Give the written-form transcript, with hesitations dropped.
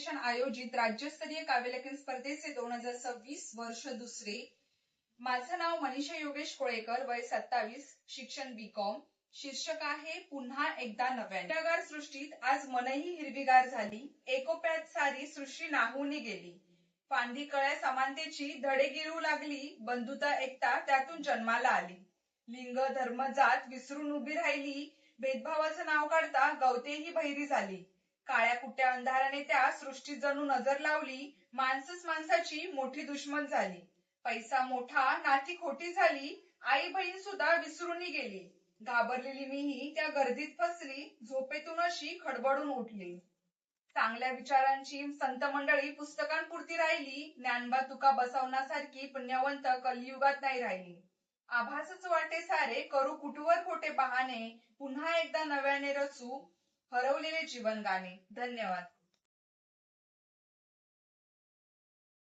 Foundation आयोजित राज्यस्तरीय काव्यलेखन स्पर्धेचे 2026 वर्ष दुसरे. माझं नाव मनीषा योगेश कोळेकर, वय 27, शिक्षण B.Com. शीर्षक आहे पुन्हा एकदा नव्याने. हिरव्यागार सृष्टीत आज मनही हिरवीगार झाली, एकोप्यात सारी सृष्टी नाहून गेली. फांदी कळ्या समानतेची धडे गिळू लागली, बंधुता एकता त्यातून जन्माला आली. लिंग धर्म जात विसरून उभी राहिली, भेदभावाचं नाव काढता गवतेही बहिरी झाली. काळ्या कुट्या अंधाराने त्या सृष्टीत जणू नजर लावली, माणसंच माणसाची मोठी दुश्मन झाली. पैसा मोठा नाती खोटी झाली, आई बहीण सुद्धा विसरून गेली. घाबरलेली मीही त्या गर्दीत फसली, झोपेतून अशी खडबडून उठली. चांगल्या विचारांची संत मंडळी पुस्तकांपुरती राहिली, ज्ञानबा तुका बसवण्यासारखी पुण्यवंत कलियुगात नाही राहिली. आभासच वाटे सारे करू कुठवर खोटे बहाणे, पुन्हा एकदा नव्याने रचू हरवलेले जीवन गाणे. धन्यवाद.